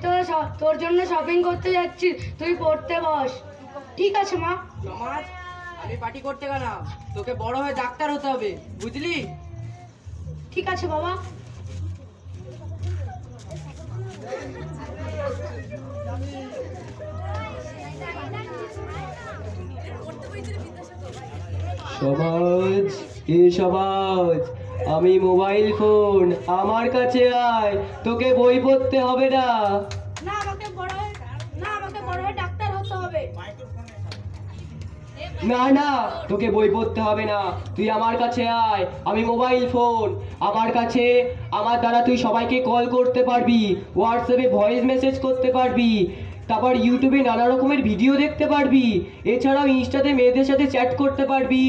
তো তোর জন্য শপিং করতে যাচ্ছি, তুই পড়তে বস। ঠিক আছে মা। সমাজ, আমি পার্টি করতে গেলাম, তোকে বড় হয়ে ডাক্তার হতে হবে, বুঝলি? ঠিক আছে বাবা। সমাজ, সমাজ, আমি মোবাইল ফোন, আমার কাছে আয়, তোকে বই পড়তে হবে না। না আমাকে বড় হয়ে ডাক্তার হতে হবে। না না, তোকে বই পড়তে হবে না, তুই আমার কাছে আয়, আমি মোবাইল ফোন, আমার কাছে, আমার দ্বারা তুই সবাইকে কল করতে পারবি, হোয়াটসঅ্যাপে ভয়েস মেসেজ করতে পারবি, তারপর ইউটিউবে নানা রকমের ভিডিও দেখতে পারবি, এছাড়াও ইনস্টাতে মেয়েদের সাথে চ্যাট করতে পারবি,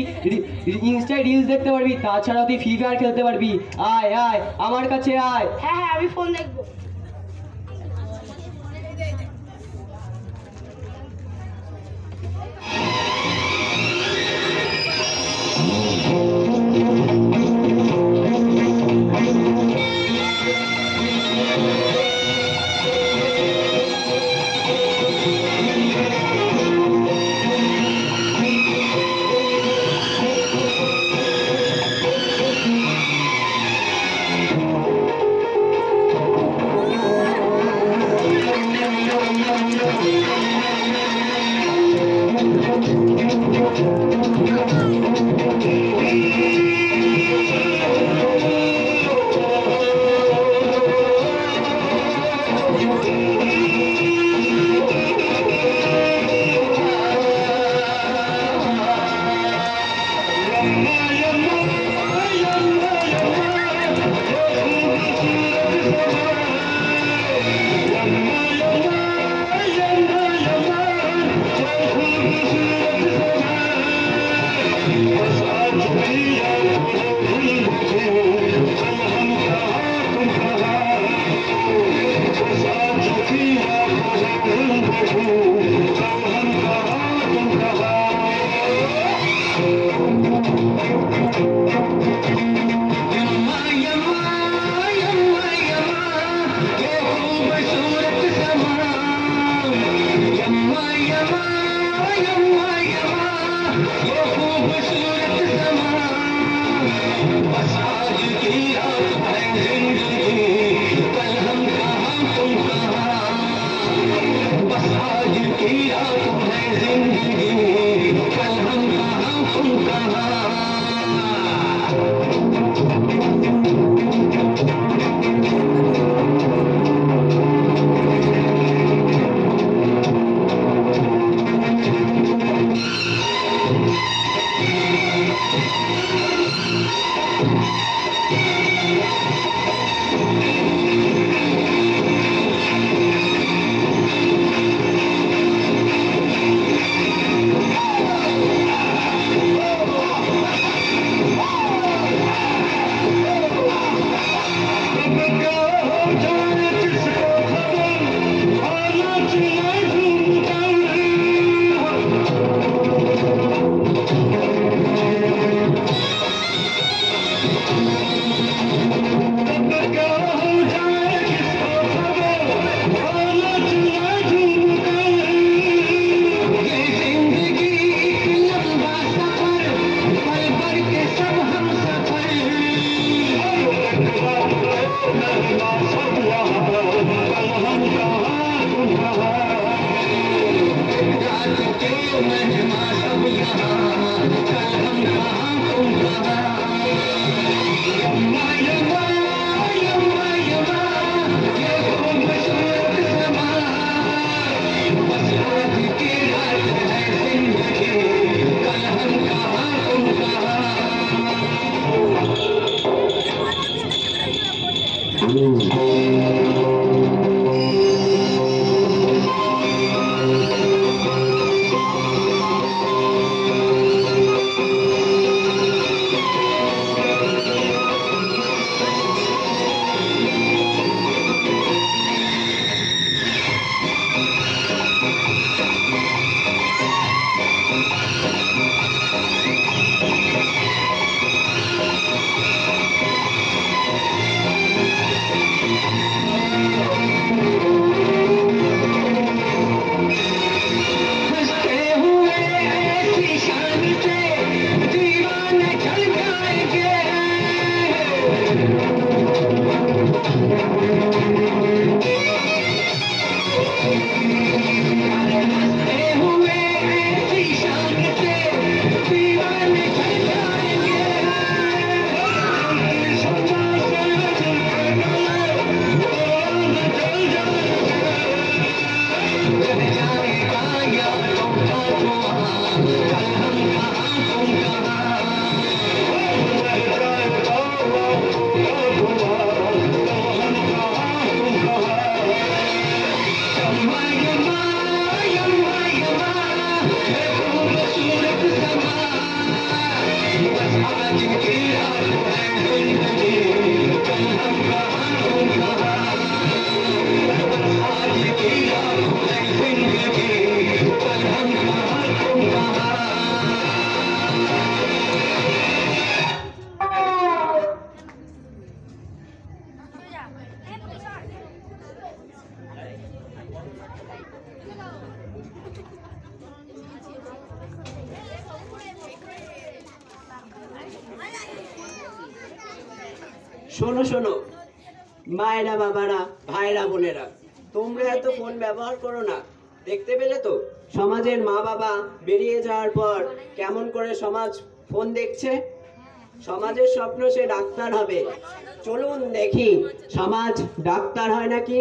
ইনস্টায় রিলস দেখতে পারবি, তাছাড়াও তুই ফ্রি ফায়ার খেলতে পারবি। আয় আয়, আমার কাছে আয়। হ্যাঁ হ্যাঁ, আমি ফোন দেখবো। শোনো শোনো, মায়েরা, বাবারা, ভাইরা, বোনেরা, তোমরা এত ফোন ব্যবহার করো না। দেখতে পেলে তো সমাজের মা বাবা বেরিয়ে যাওয়ার পর কেমন করে সমাজ ফোন দেখছে। সমাজের স্বপ্ন সে ডাক্তার হবে। চলুন দেখি সমাজ ডাক্তার হয় নাকি।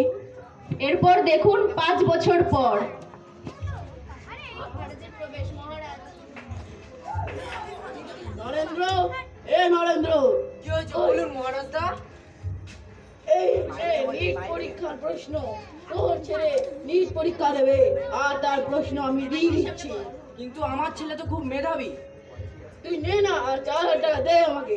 এরপর দেখুন 5 বছর পর। নরেন্দ্র, নরেন্দ্র, কি হয়েছে বলুন মহারাজ দা। এই নিট পরীক্ষার প্রশ্ন তোর ছেলে নিট পরীক্ষা দেবে আর তার প্রশ্ন আমি দিয়ে দিচ্ছি। কিন্তু আমার ছেলে তো খুব মেধাবী। তুই নে না আর 4,000 টাকা দে আমাকে।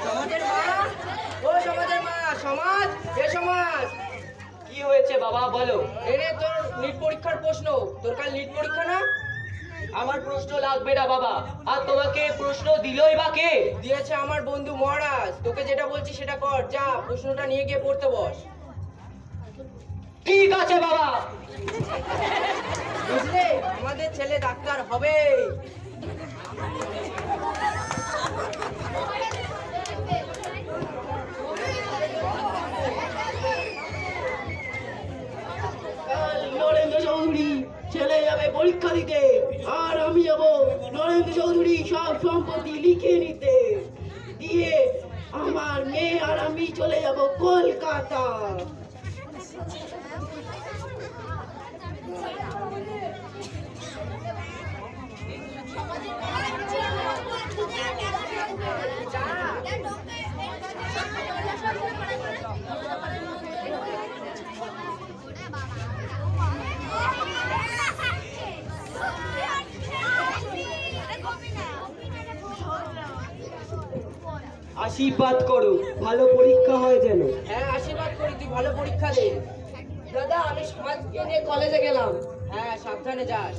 সমাজের মা, ও সমাজের মা, সমাজ, এ সমাজ। কি হয়েছে বাবা বলো? এরে তোর নিট পরীক্ষার প্রশ্ন। তোর কাল নিট পরীক্ষা না? আমার প্রশ্ন লাগবে না বাবা। আর তোমাকে প্রশ্ন দিলই বা কে? দিয়েছে আমার বন্ধু মহারাজ। তোকে যেটা বলছি সেটা কর, যা প্রশ্নটা নিয়ে গিয়ে পড়তে বস। ঠিক আছে বাবা। বুঝলে, আমাদের ছেলে ডাক্তার হবে। কাল নরেন্দ্র চৌধুরী ছেলে যাবে পরীক্ষা দিতে, আর আমি যাব নরেন্দ্র চৌধুরী সব সম্পত্তি লিখে নিতে। দিয়ে আমার মেয়ে আর আমি চলে যাব কলকাতা। আশীর্বাদ করো, ভালো পরীক্ষা হয় যেন। হ্যাঁ, আশীর্বাদ করি, তুই ভালো পরীক্ষা দে। দাদা, আমি সমাজকে নিয়ে কলেজে গেলাম। হ্যাঁ, সাবধানে যাস।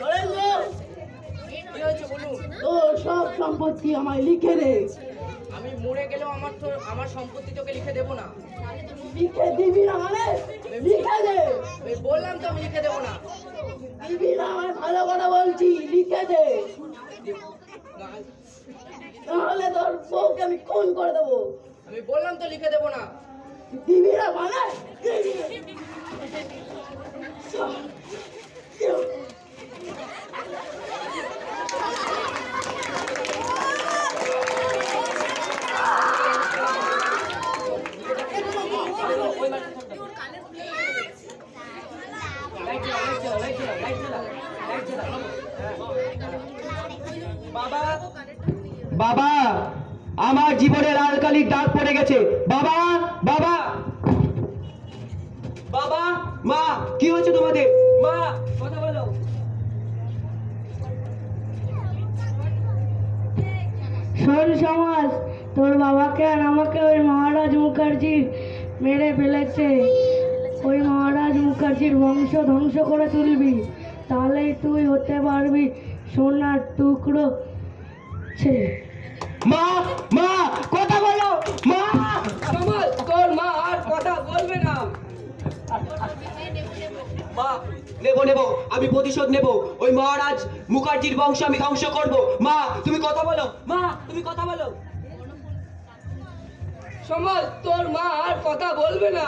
নরেন্দ্র, কি হয়েছে বলুন? তোর সব সম্পত্তি আমায় লিখে দে। আমি মরে গেলেও আমার সম্পত্তি তোকে লিখে দেবো না। লিখে দিবি না মানে? লিখে দে। আমি বললাম তো আমি লিখে দেবো না। দিবি না মানে? ভালো কথা বলছি, লিখে দে, নাহলে তোর বউকে আমি খুন করে দেবো। আমি বললাম তো লিখে দেবো না। দিবি না মানে? বাবা, বাবা, আমার জীবনে লাল কালির দাগ পড়ে গেছে। বাবা, বাবা, বাবা, মা, কি হয়েছে তোমাদের? মা, কথা বলো। শোন সমাজ, তোর বাবাকে আর আমাকে ওই মহারাজ মুখার্জি মেরে ফেলেছে। ওই মহারাজ মুখার্জির বংশ ধ্বংস করে তুলবি, তাহলেই তুই হতে পারবি সোনার টুকরো ছেলে। মা, মা, কথা বলো। মা, সমাজ, তোর মা আর কথা বলবে না। মা, নেবো নেবো, আমি প্রতিশোধ নেবো। ওই মহারাজ মুখার্জির বংশ আমি ধ্বংস করব। মা, তুমি কথা বলো। মা, তুমি কথা বলো। সমাজ, তোর মা আর কথা বলবে না।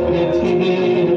পৃথিবীর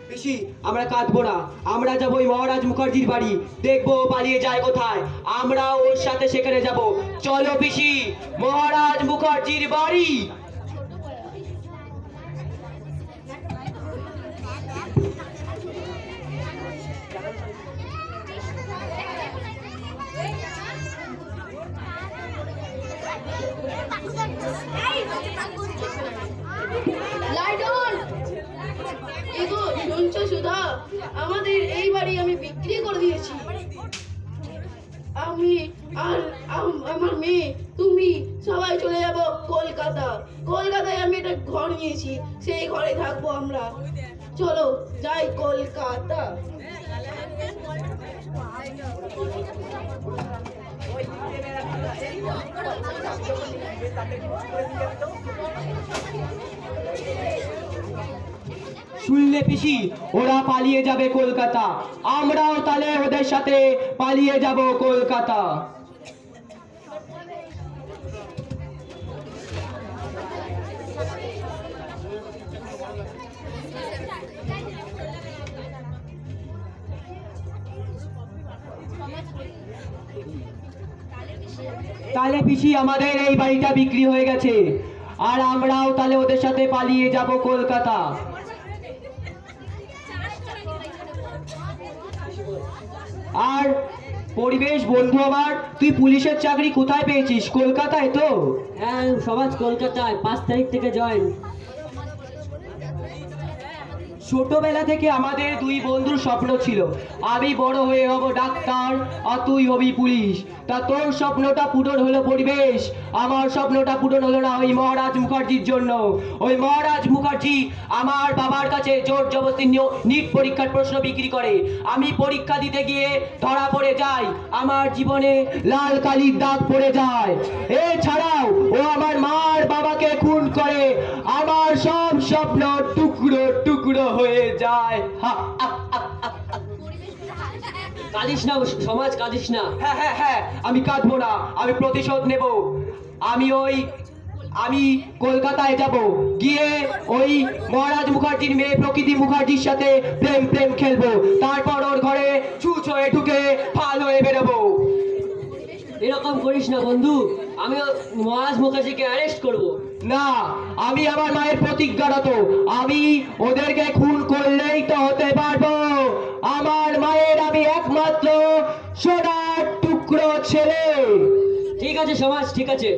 পিসি আমরা কাঁদবো না, আমরা যাবো ওই মহারাজ মুখার্জির বাড়ি, দেখবো ও পালিয়ে যায় কোথায়, আমরা ওর সাথে সেখানে যাব। চলো পিসি, মহারাজ মুখার্জির বাড়ি। Light on. এগো শুনছো সুধা, আমাদের এই বাড়ি আমি বিক্রি করে দিয়েছি। আমি আর আমার মেয়ে তুমি সবাই চলে যাব কলকাতা। কলকাতায় আমি একটা ঘর নিয়েছি, সেই ঘরে থাকবো আমরা। চলো যাই কলকাতা। শুনলে পিসি, ওরা পালিয়ে যাবে কলকাতা, আমরাও তাহলে ওদের সাথে পালিয়ে যাব কলকাতা। তাহলে পিসি আমাদের এই বাড়িটা বিক্রি হয়ে গেছে, আর আমরাও তাহলে ওদের সাথে পালিয়ে যাব কলকাতা। আর পরিবেশ বন্ধু আমার, তুই পুলিশের চাকরি কোথায় পেয়েছিস? কলকাতায় তো? হ্যাঁ সমাজ কলকাতায় 5 তারিখ থেকে জয়েন। ছোটবেলা থেকে আমাদের দুই বন্ধুর স্বপ্ন ছিল, আমি বড় হয়ে হব ডাক্তার আর তুই হবি পুলিশ। তা তোর স্বপ্নটা পূরণ হলো পরিবেশ, আমার স্বপ্নটা পূরণ হলো না ওই মহারাজ মুখার্জির জন্য। ওই মহারাজ মুখার্জি আমার বাবার কাছে জোর জবরদস্তি নিট পরীক্ষার প্রশ্ন বিক্রি করে। আমি পরীক্ষা দিতে গিয়ে ধরা পড়ে যাই, আমার জীবনে লাল কালির দাগ পড়ে যায়। এছাড়াও ও আমার মার বাবাকে খুন করে, আমার সব স্বপ্ন টুকরো টুকরো হয়ে যায়। কাঁদিস না সমাজ, কাঁদিস না। হ্যাঁ হ্যাঁ হ্যাঁ, আমি কাঁদবো না, আমি প্রতিশোধ নেব। আমি কলকাতায় যাব, গিয়ে ওই মহারাজ মুখার্জির মেয়ে প্রকৃতি মুখার্জির সাথে প্রেম প্রেম খেলবো, তারপর ওর ঘরে ছুঁচ হয়ে ঢুকে ফাল হয়ে বেরোবো। এরকম করিস না বন্ধু, আমি মহারাজ মুখার্জিকে অ্যারেস্ট করব। না, আমি আমার মায়ের প্রতিজ্ঞারত। আমি ওদেরকে খুন করলেই তো হতে পারবো। আমার মায়ের আমি একমাত্র সোনার টুকরো ছেলে। ঠিক আছে সমাজ, ঠিক আছে।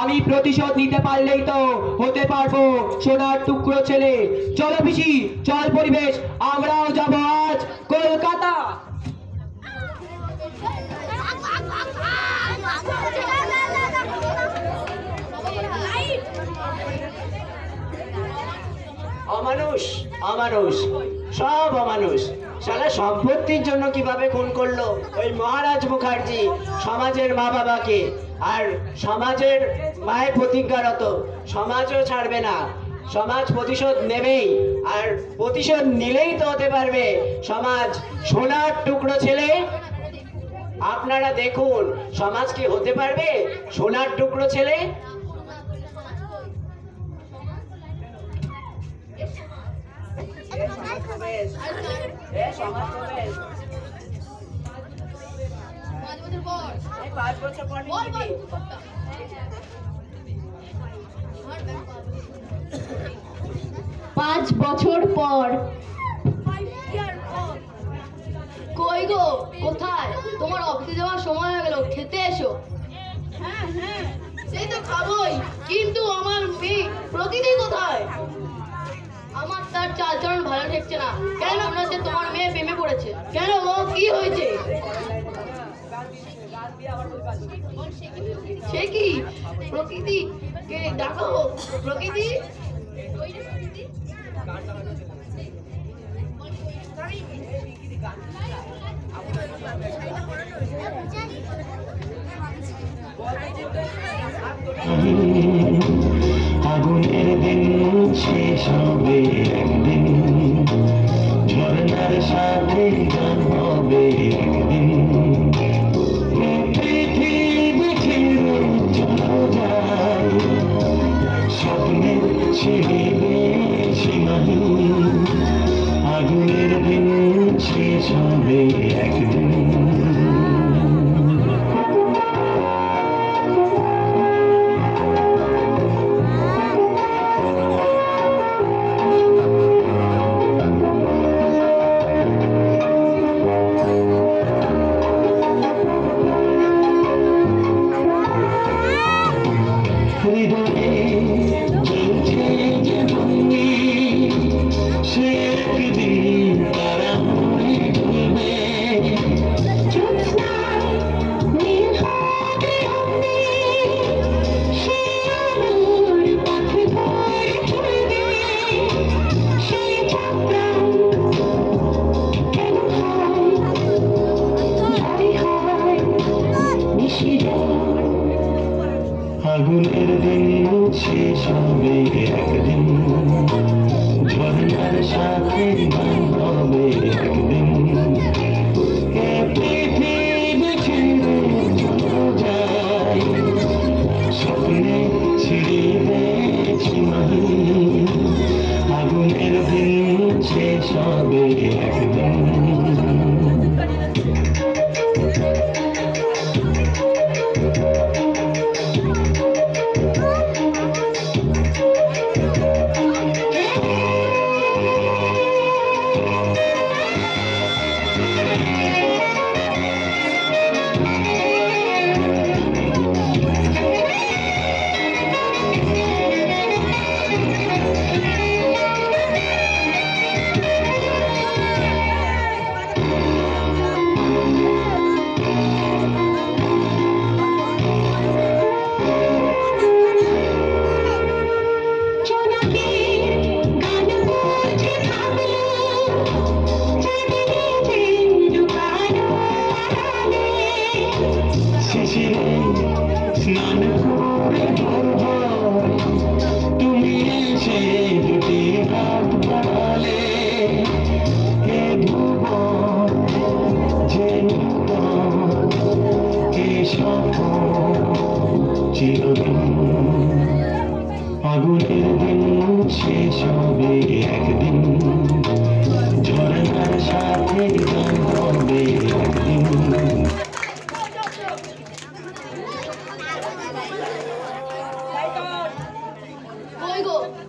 আমি প্রতিশোধ নিতে পারলেই তো হতে পারবো সোনার টুকরো ছেলে। চলো পিসি, চল পরিবেশ, আমরাও যাব আজ কলকাতা। অমানুষ, অমানুষ, সব অমানুষ। শালা সম্পত্তির জন্য কিভাবে খুন করলো ওই মহারাজ মুখার্জি সমাজের মা বাবাকে। আর সমাজের মায়ের প্রতিজ্ঞারত, সমাজও ছাড়বে না। সমাজ প্রতিশোধ নেবেই, আর প্রতিশোধ নিলেই তো হতে পারবে সমাজ সোনার টুকরো ছেলে। আপনারা দেখুন সমাজ কি হতে পারবে সোনার টুকরো ছেলে। পাঁচ বছর পর। কই গো, কোথায়? তোমার অফিসে যাওয়ার সময় হয়ে গেল, খেতে এসো। হ্যাঁ হ্যাঁ, সেই তো খাবোই, কিন্তু আমার মেয়ে প্রতিদিন কোথায়? আমার তার চালচলন ভালো ঠেকছে না। কেন? মনে হচ্ছে তোমার মেয়ে প্রেমে পড়েছে। কেন গো, কি হয়েছে? সে কি? প্রকৃতি কে ডাকো। প্রকৃতি, আগুনের দিন শেষ হবে একদিন, ঝর্ণার সাথে গান হবে একদিন। পৃথিবী ছেড়ে চলে যায়, স্বপ্নের ছেড়ে সীমাহীন। আগুনের দিন শেষ হবে একদিন। আগুনের দিন শেষ হবে একদিন, ঝর্ণার সাথে গান হবে একদিন। এ পৃথিবী ছেড়ে চলে যায়, স্বপ্নে ছিড়ে সীমাহীন। আগুনের দিন শেষ হবে একদিন।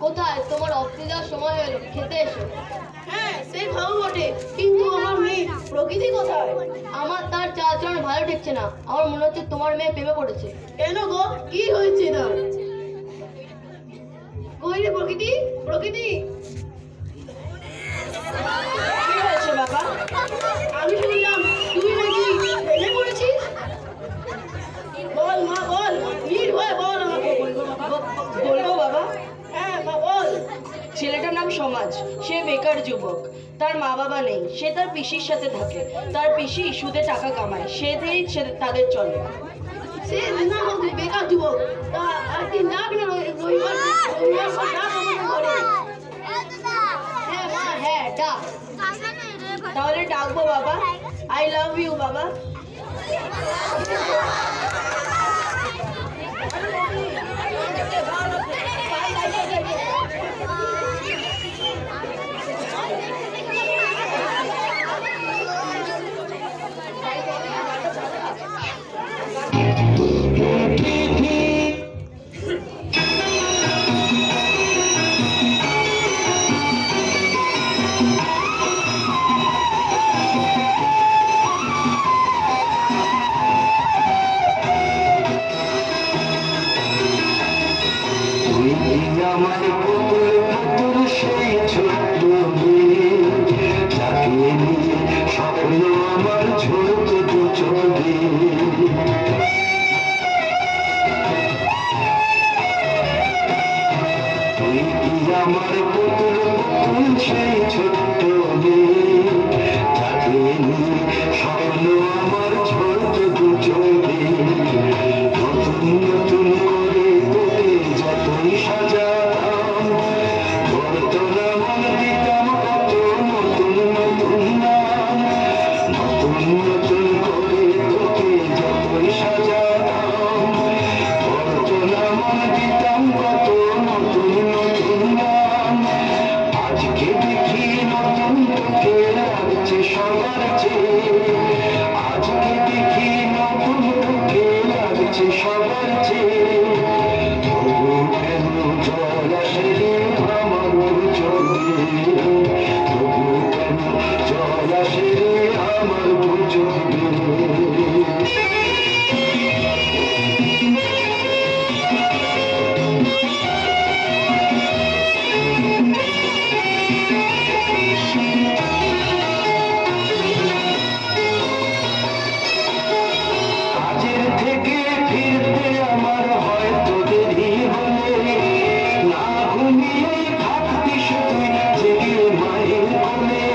কোথায়? তোমার অফিসে যাওয়ার সময় হলো, খেতে এসো। হ্যাঁ সে খাবো বটে, কিন্তু আমার মেয়ে প্রকৃতি কোথায়? আমার তার চাল ভালো ঠেকছে না। আমার মনে হচ্ছে তোমার মেয়ে প্রেমে পড়েছে। কেন গো, কি হয়েছে তার? কই রে প্রকৃতি, প্রকৃতি কি হয়েছে বাবা? আমি শুনলাম তুই নাকি প্রেমে পড়েছিস। বল মা বল, নির্ভয় বল আমাকে। বলবো বাবা? হ্যাঁ মা বল। ছেলেটার নাম সমাজ, সে বেকার যুবক, তার মা বাবা নেই, সে তার পিসির সাথে থাকে। তার পিসি সুদে টাকা কামায়, সে দিয়েই তাদের চলে। সে না হোক বেকার যুবক, তা একদিন ডাক না রবিবার পর ডাক আমাকে ঘরে। হ্যাঁ মা, হ্যাঁ ডাক। তাহলে ডাকবো বাবা? আই লাভ ইউ বাবা। আমার পুতুল সেই ছোট্ট মেয়ে, যাকে নিয়ে স্বপ্ন আমার ছোট দু চোখে। আমার পুতুল সেই ছোট্ট মেয়ে, যাকে নিয়ে স্বপ্ন আমার ছোট দু চোখে। নতুন নতুন করে তোকে যতই সাজাতাম, বলতো না মন দিতাম কত নতুন নতুন নাম। নতুন নতুন করে তোকে যতই সাজাতাম, বলতো না মন দিতাম কত নতুন নতুন নাম। আজকে দেখি নতুন তোকে লাগছে সবার চেয়ে, আজকে দেখি নতুন তোকে লাগছে সবার চেয়ে। তবু কেন জল আসে রে আমার দু চোখে, তবু কেন জল আসে রে আমার দু চোখে। কাজের থেকে ফিরতে আমার হয়তো দেরি হলে, না ঘুমিয়ে থাকতিস তুই জেগে মায়ের কোলে।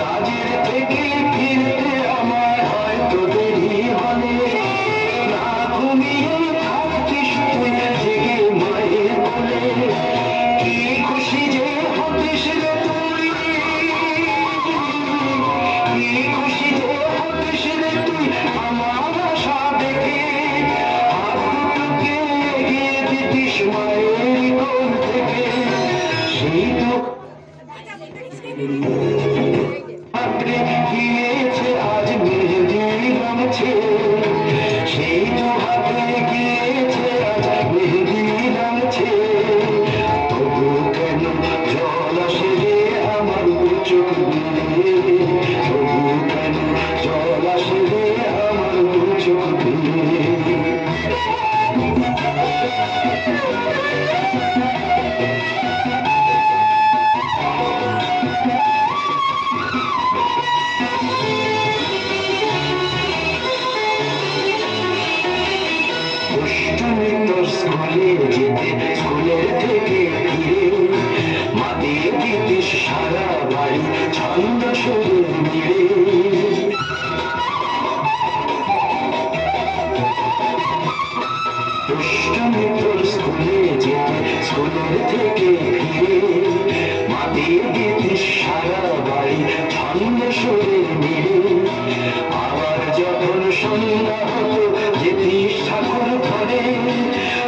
কাজের থেকে ফিরতে আমার হয়তো দেরি হলে, না ঘুমিয়ে থাকতিস তুই জেগে মায়ের কোলে। কি খুশি যে হতিস রে তুই, কি খুশি যে হতিস রে তুই আমার আশা দেখে। হাত দুটোকে এগিয়ে দিতিস মায়ের কোল থেকে। সেই তো হাতে গিয়েছে আজ মেহেদি নামছে, সেই তো হাতে গিয়েছে আজ মেহেদি নামছে। তবু কেন জল আসে রে আমার দু চোখ দিয়ে, তবু কেন জল আসে রে আমার দু চোখ দিয়ে। দুষ্টুমি তোর স্কুলে যেতে, স্কুলের থেকে ফিরে মা দিয়ে দিতিস সারা বাড়ি ছন্দ সুরে মিলে। দুষ্টুমি তোর স্কুলে যেতে, স্কুলের থেকে ফিরে মা দিয়ে দিতিস সারা বাড়ি ছন্দ সুরে মিলে। আবার যখন সন্ধ্যা হতো যেতিস ঠাকুর ঘরে,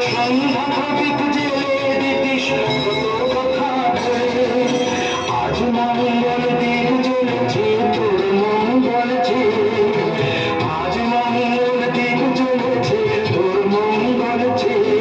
সন্ধ্যা প্রদীপ জেলে দিতিস কত কথা করে। আজ মঙ্গল দিন জ্বলেছে তোর মঙ্গল চেয়ে, আজ মঙ্গল দিন জ্বলেছে তোর মঙ্গল চেয়ে।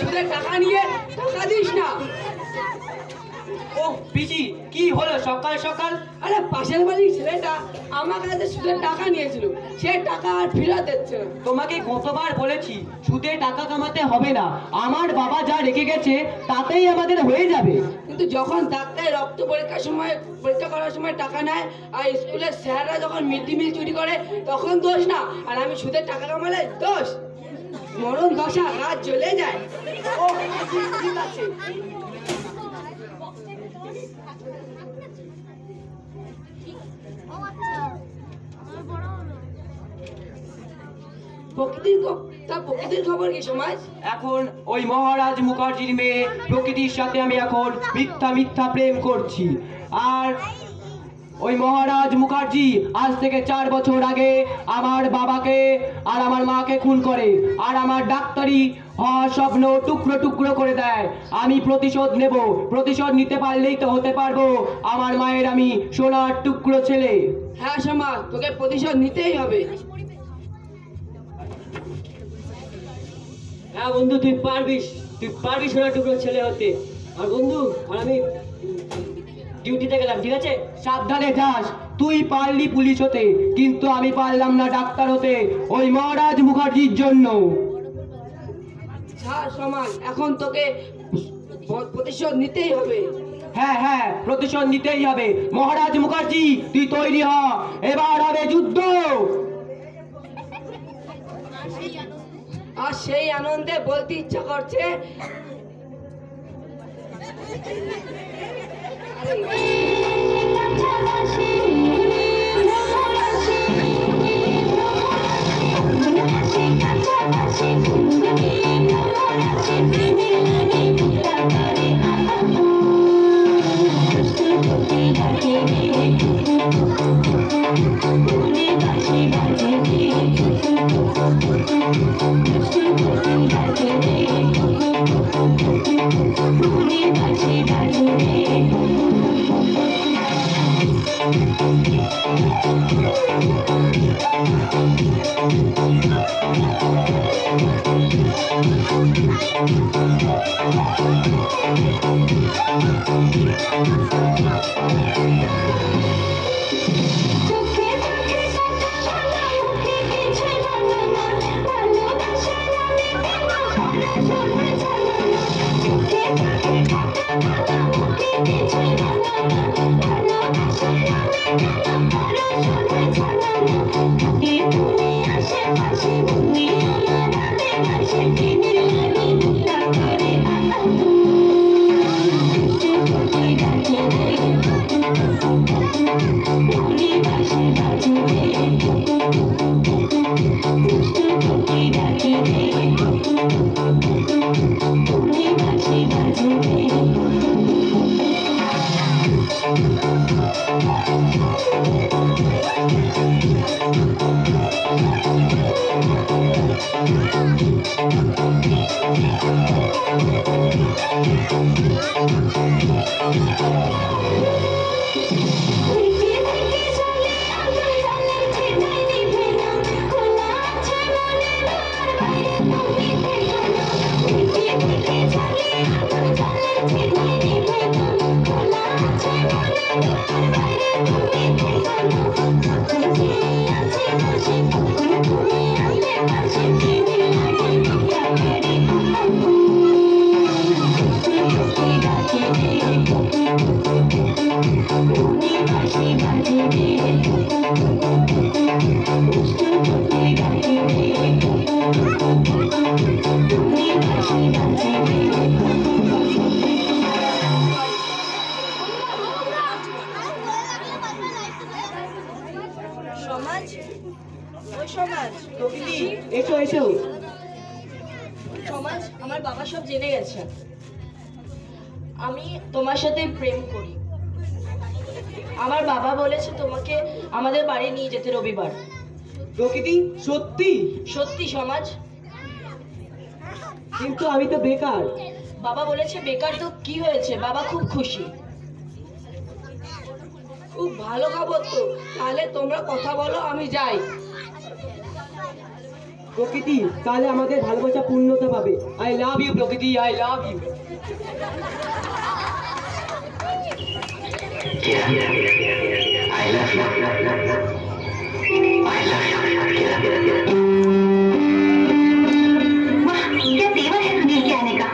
সুদের টাকা নিয়ে টাকা দিস না। ও পিসি, কি হলো সকাল সকাল? আরে পাশের বাড়ির ছেলেটা আমার কাছে সুদের টাকা নিয়েছিল, সে টাকা আর ফেরত দিচ্ছে না। তোমাকে কতবার বলেছি সুদে টাকা কামাতে হবে না, আমার বাবা যা রেখে গেছে তাতেই আমাদের হয়ে যাবে। কিন্তু যখন ডাক্তার রক্ত পরীক্ষা করার সময় টাকা নেয়, আর স্কুলের স্যাররা যখন মিড ডে মিল চুরি করে তখন দোষ না, আর আমি সুদের টাকা কামালে দোষ। মরণ দশা, রাত জ্বলে যায়। ও ঠিক আছে। প্রকৃতির খবর কি সমাজ? এখন ওই মহারাজ মুখার্জির মেয়ে প্রকৃতির সাথে আমি এখন মিথ্যা মিথ্যা প্রেম করছি। আর ওই মহারাজ মুখার্জি আজ থেকে 4 বছর আগে আমার বাবাকে আর আমার মাকে খুন করে, আর আমার ডাক্তারি হওয়ার স্বপ্ন টুকরো টুকরো করে দেয়। আমি প্রতিশোধ নেব, প্রতিশোধ নিতে পারলেই তো হতে পারবো আমার মায়ের আমি সোনার টুকরো ছেলে। হ্যাঁ সমাজ, তোকে প্রতিশোধ নিতেই হবে। হ্যাঁ বন্ধু, তুই পারবি সোনার টুকরো ছেলে হতে। আর বন্ধু, আর আমি ডিউটিতে গেলাম, ঠিক আছে? সাবধানে যাস। তুই পারলি পুলিশ হতে, কিন্তু আমি পারলাম না ডাক্তার হতে, ওই মহারাজ মুখার্জির জন্য। হ্যাঁ সমাজ, এখন তোকে প্রতিশোধ নিতেই হবে। হ্যাঁ হ্যাঁ, প্রতিশোধ নিতেই হবে। মহারাজ মুখার্জি, তুই তৈরি হ, এবার হবে যুদ্ধ। আর সেই আনন্দে বলতে ইচ্ছা করছে, সমাজ, ওই সমাজ, এসো এসো। সমাজ, আমার বাবা সব জেনে গেছে আমি তোমার সাথে প্রেম করি। আমার বাবা বলেছে তোমাকে আমাদের বাড়ি নিয়ে যেতে রবিবার। প্রকৃতি, সত্যি? সত্যি সমাজ। কিন্তু আমি তো বেকার। বাবা বলেছে বেকার তো কি হয়েছে, বাবা খুব খুশি। খুব ভালো খবর তো, তাহলে তোমরা কথা বলো, আমি যাই। প্রকৃতি, তাহলে আমাদের ভালোবাসা পূর্ণতা পাবে। আই লাভ ইউ প্রকৃতি, আই লাভ ইউ। क्या तेवर है सुनील के आने का।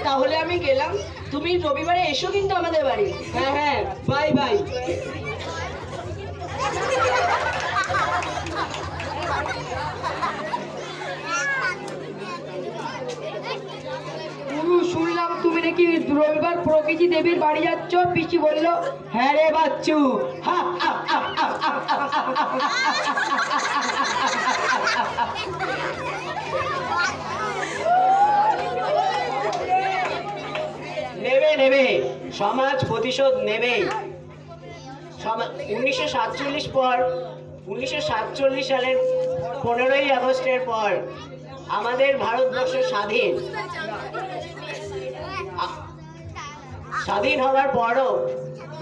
তাহলে আমি গেলাম, তুমি রবিবারে এসো কিন্তু আমাদের বাড়ি। হ্যাঁ হ্যাঁ, বাই বাই। শুনলাম তুমি নাকি রবিবার প্রকৃতি দেবীর বাড়ি যাচ্ছ, পিসি বললো। হ্যাঁ রে বাচ্চু, হা, হা, হা, হা, হা, হা, হা, হা। নেবে নেবে, সমাজ প্রতিশোধ নেবেই। 1947 পর 1947 সালের 15ই আগস্টের পর আমাদের ভারতবর্ষ স্বাধীন হওয়ার পরও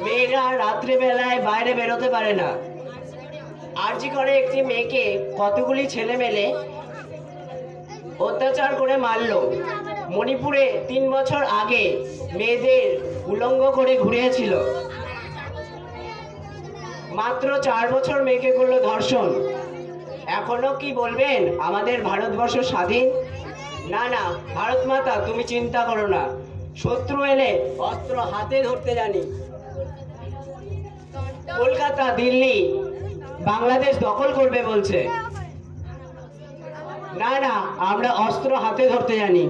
মেয়েরা রাত্রিবেলায় বাইরে বেরোতে পারে না। আরজি করে একটি মেয়েকে কতগুলি ছেলে মেলে অত্যাচার করে মারল। মণিপুরে 3 বছর আগে মেয়েদের উলঙ্গ করে ঘুরিয়েছিল। মাত্র 4 বছর মেয়েকে করলো ধর্ষণ। এখনো কি বলবেন আমাদের ভারতবর্ষ স্বাধীন? না না, ভারত মাতা তুমি চিন্তা করো না, শত্রু এলে অস্ত্র হাতে ধরতে জানি। কলকাতা, দিল্লি, বাংলাদেশ দখল করবে বলছে। না না, আমরা অস্ত্র হাতে ধরতে জানি।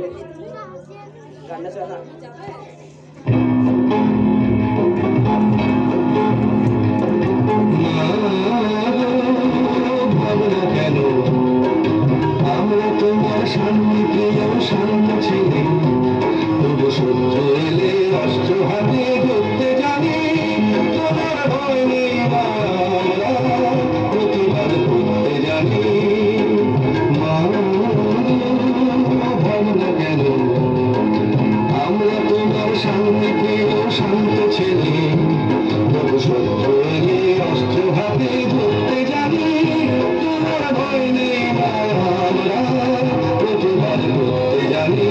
কেন আমরা তোমার সামনে প্রিয় শান্ত ছিলে, তবু সহ্য এলে অস্ত্র হাতে ধরতে জানি। তোমার ভয় নেই মা, আমরা প্রতিবাদ করতে জানি। মা ভাবনা কেন আমরা তোমার সামনে প্রিয় শান্ত ছিলে, তবু সহ্য এলে অস্ত্র হাতে ধরতে জানি। তোমার ভয় নেই মা, আমরা প্রতিবাদ করতে জানি।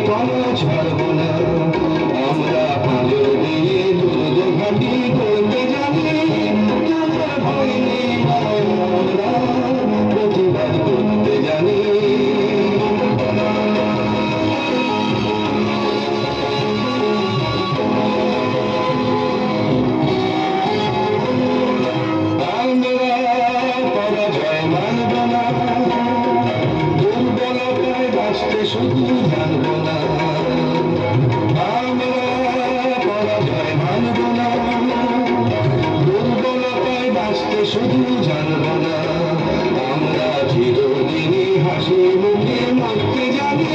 তলা ছাড়ব না আমরা পাঁজর দিয়ে দুর্গ ঘাটি করতে জানি তোমার ভয় নেই আমরা প্রতিবাদ করতে জানি পরাজয় মানব না দুর্বলতায় বাঁচতে শুধু জানব না আমরা পরাজয় মানব না দুর্বলতায় বাঁচতে শুধু জানব না আমরা চিরদিনই হাসি মুখে মরতে জানি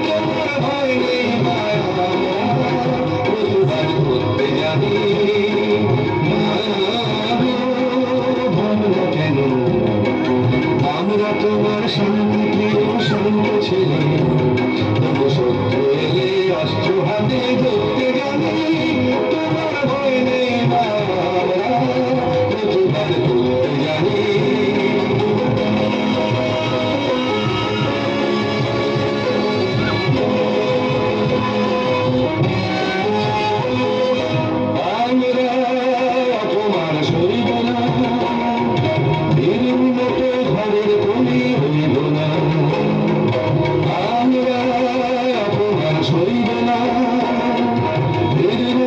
তোমার ভয় নেই প্রতিবাদ করতে জানি কেন আমরা তোমার শান্তিপ্রিয় শান্ত ছেলে তবু শত্রু এলে অস্ত্র হাতে ধরতে জানি তোমার ভয় নেই আমরা প্রতিবাদ করতে জানি আমরা অপমান সইব না ঘরের কোণে হইব না আমরা অপমান সইব না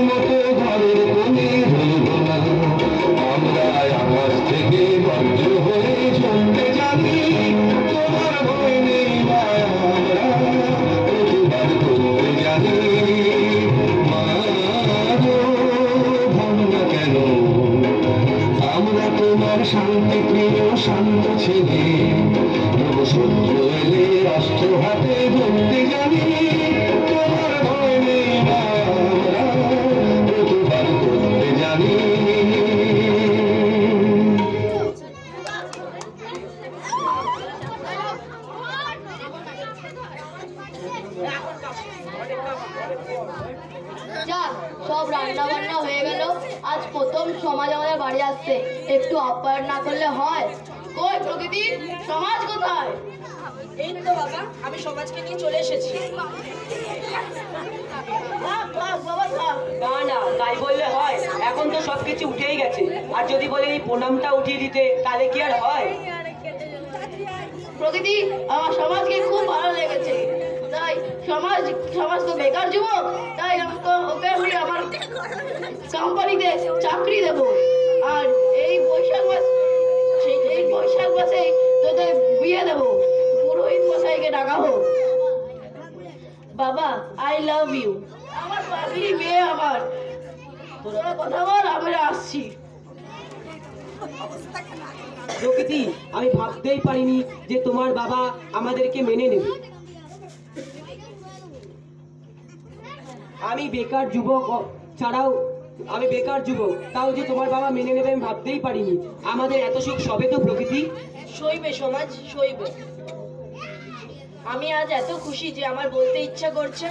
মতো ঘরের কোণে হইব না আমরা আকাশ থেকে বজ্র হয়ে চলতে জানি তোমার ভয় নেই আমরা প্রতিবাদ করতে জানি ভাবনা কেন আমরা তোমার শান্তিপ্রিয় শান্ত ছেলে তবু শত্রু এলে অস্ত্র হাতে ধরতে জানি তোমার ভয় নেই আমরা প্রতিবাদ করতে জানি যাক, সব রান্না বান্না হয়ে গেল। আজ প্রথম সমাজ আমাদের বাড়ি আসছে, একটু আপ্যায়ন না করলে হয়? কই প্রকৃতি, সমাজ কোথায়? এই তো বাবা, আমি সমাজকে নিয়ে চলে এসেছি। থাক থাক বাবা থাক। না না, তাই বললে হয়? এখন তো সবকিছু উঠেই গেছে, আর যদি বলে এই প্রণামটা উঠিয়ে দিতে তাহলে কি আর হয়? প্রকৃতি, আমার সমাজকে খুব ভালো লেগেছে, তাই সমাজ তো বেকার যুবক, তাই ওকে আমি আমার কোম্পানিতে চাকরি দেব। আর এই বৈশাখ মাসে তোদের বিয়ে দেব, পুরোহিত মশাইকে ডাকাবো। বাবা, আই লাভ ইউ। আমার পাগলি মেয়ে আমার। তোরা কথা বল, আমরা আসছি। প্রকৃতি, আমি ভাবতেই পারিনি যে তোমার বাবা আমাদেরকে মেনে নেবে। আমি বেকার যুবক তাও যে তোমার বাবা মেনে নেবে আমি ভাবতেই পারিনি। আমাদের এত সুখ সবে তো প্রকৃতি। সইবে সমাজ, সইবে। আমি আজ এত খুশি যে আমার বলতে ইচ্ছা করছে।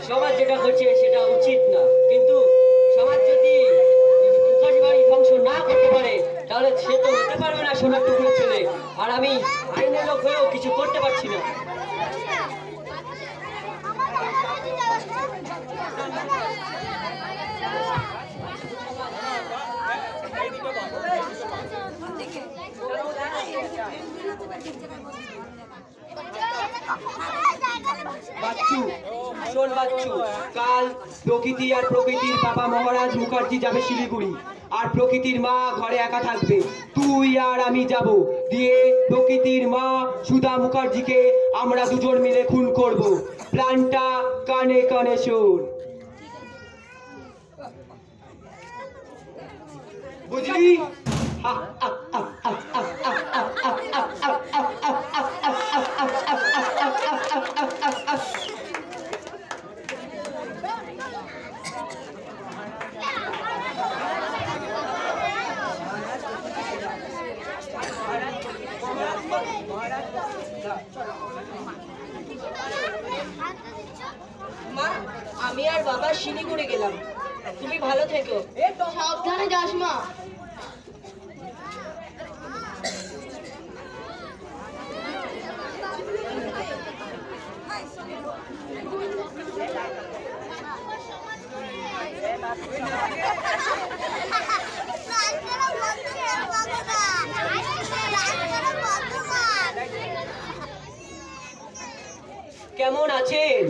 সমাজ যেটা করছে সেটা উচিত না, কিন্তু সমাজ যদি মুখার্জি বাড়ি ধ্বংস না করতে পারে তাহলে সে তো হতে পারবে না সোনার টুকরো ছেলে। আর আমি আইনের লোক হয়েও কিছু করতে পারছি না। বাচ্চু, শোন বাচ্চু, কাল প্রকৃতি আর প্রকৃতির বাবা মহারাজ মুখার্জি যাবে শিলিগুড়ি, আর প্রকৃতির মা ঘরে একা থাকবে। তুই আর আমি যাব, দিয়ে প্রকৃতির মা সুধা মুখার্জিকে আমরা দুজন মিলে খুন করব। প্ল্যানটা কানে কানে শোন, বুঝলি? মা, আমি আর বাবা শিলিগুড়ি গেলাম, তুমি ভালো থেকো। সাবধানে যাস মা। কেমন আছেন?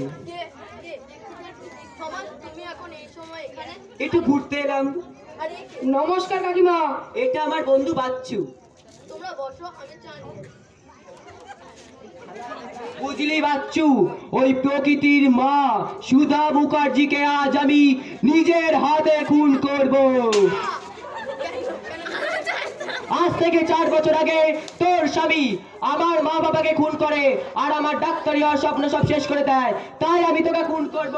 সমাজ, তুমি এখন এই সময় এখানে? একটু ঘুরতে এলাম। আরে নমস্কার কাকিমা। এটা আমার বন্ধু বাচ্চু। তোমরা বসো, আমি চা নিয়ে বুঝলি বাচ্চু, ওই প্রকৃতির মা সুধা মুখার্জিকে আজ আমি নিজের হাতে খুন করব। আজ থেকে 4 বছর আগে তোর স্বামী আমার মা বাবাকে খুন করে আর আমার ডাক্তারি হওয়ার স্বপ্ন সব শেষ করে দেয়, তাই আমি তোকে খুন করব।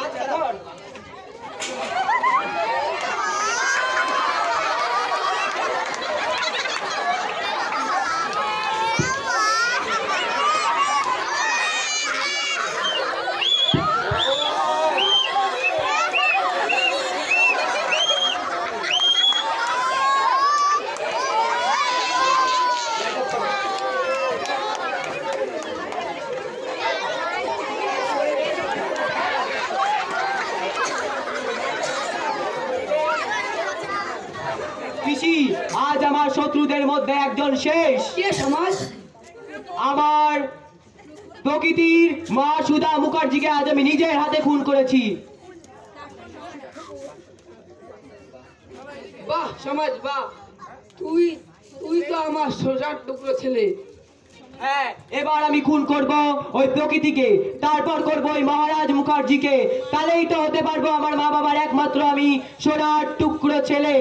আচ্ছা, ধর। পিসি, আজ আমার শত্রুদের মধ্যে একজন শেষ। কে সমাজ? আমার প্রকৃতির মা সুধা মুখার্জিকে আজ আমি নিজের হাতে খুন করেছি। বাহ সমাজ বাহ, তুই তো আমার সোজার টুকরো ছেলে। হ্যাঁ, এবার আমি খুন করব ওই প্রকৃতিকে, তারপর করব ওই মহারাজ মুখার্জিকে, তাহলেই তো হতে পারবো আমার মা বাবার একমাত্র আমি সোনার টুকরো ছেলে।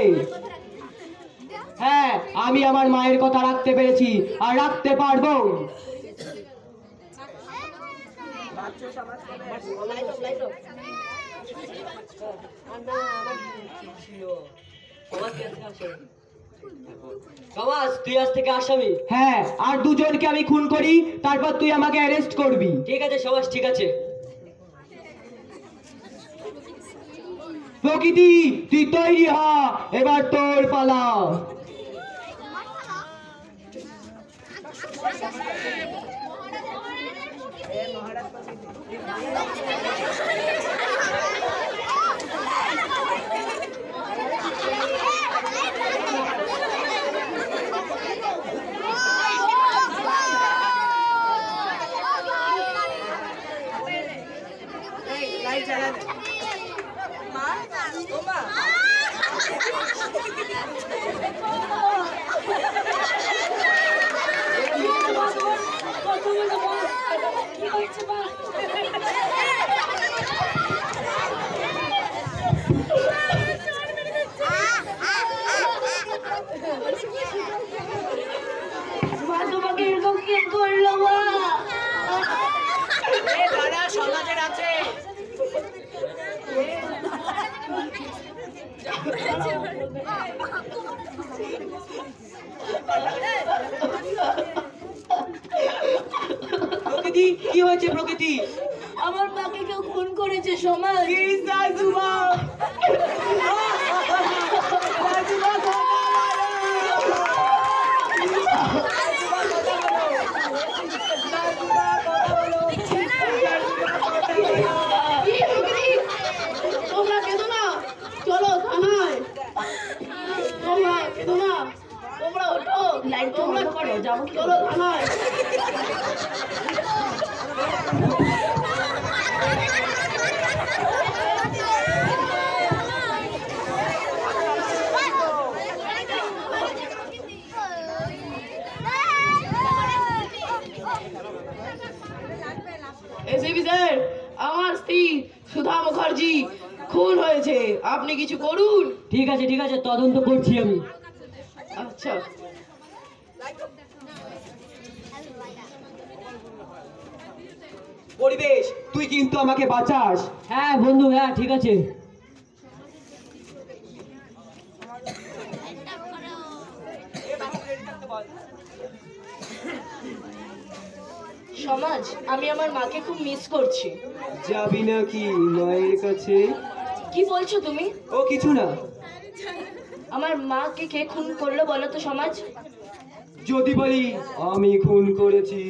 হ্যাঁ, আমি আমার মায়ের কথা রাখতে পেরেছি আর রাখতে পারবো। সমাজ, তুই আজ থেকে আসামি। হ্যাঁ, আর দুজনকে আমি খুন করি, তারপর তুই আমাকে অ্যারেস্ট করবি। ঠিক আছে সমাজ, ঠিক আছে। প্রকৃতি, তুই তৈরি হ, এবার তোর পালা। করছে মা। মা তোমাকে এরকম কে করলো মা? দাদা সমাজের আছে। প্রকৃতি, কি হয়েছে প্রকৃতি? আমার মাকে কেউ খুন করেছে সমাজ। তোমরা কেঁদো না, চলো থানায়। তোমরা কেঁদো না, তোমরা ওঠো, তোমরা করো, যাবো, চলো থানায়। এসিপি স্যার, আমার স্ত্রী সুধা মুখার্জি খুন হয়েছে, আপনি কিছু করুন। ঠিক আছে ঠিক আছে, তদন্ত করছি আমি। আচ্ছা, পরিবেশ, তুই কিন্তু আমাকে বাঁচাস। হ্যাঁ বন্ধু, হ্যাঁ ঠিক আছে। সমাজ, আমি আমার মাকে খুব মিস করছি। যাবি নাকি মায়ের কাছে? কি বলছো তুমি? ও কিছু না। আমার মাকে কে খুন করলো বলো তো সমাজ? যদি বলি আমি খুন করেছি।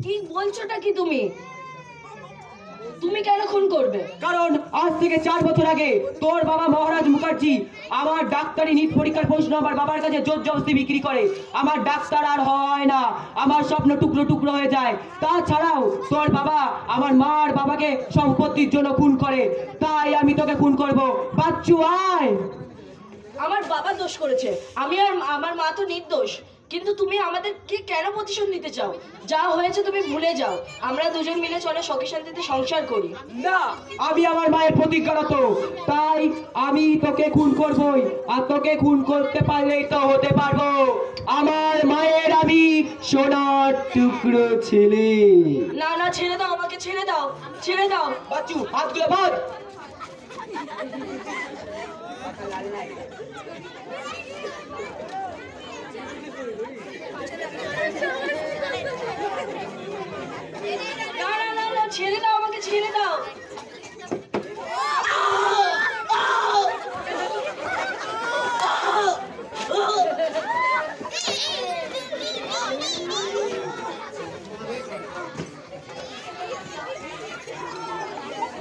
কি বলছোটা কি তুমি? তুমি কেন খুন করবে? কারণ আজ থেকে 4 বছর আগে তোর বাবা মহারাজ মুখার্জি আমার ডাক্তারি নিট পরীক্ষার প্রশ্ন আমার বাবার কাছে জোর জবরদস্তি বিক্রি করে। আমার ডাক্তার আর হয় না, আমার স্বপ্ন টুকরো টুকরো হয়ে যায়। তাছাড়াও তোর বাবা আমার মার বাবাকে সম্পত্তির জন্য খুন করে। তাই আমি তোকে খুন করব। বাচ্চু আয়। আমার বাবা দোষ করেছে, আমি আর আমার মা তো নির্দোষ। কিন্তু তুমি আমাদেরকে কেন প্রতিশোধ নিতে চাও? যা হয়েছে তুমি ভুলে যাও। আমরা দুজন মিলে চলে সুখে শান্তিতে সংসার করি। না, আমি আমার মায়ের প্রতিজ্ঞারত, তাই আমি তোকে খুন করবই। আর তোকে খুন করতে পারলেই তো হতে পারবো আমার মায়ের আমি সোনার টুকরো ছেলে। না না, ছেড়ে দাও আমাকে, ছেড়ে দাও, ছেড়ে দাও। বাচ্চু, হাতগুলো বাঁধ। না না না না, ছেড়ে দাও আমাকে, ছেড়ে দাও।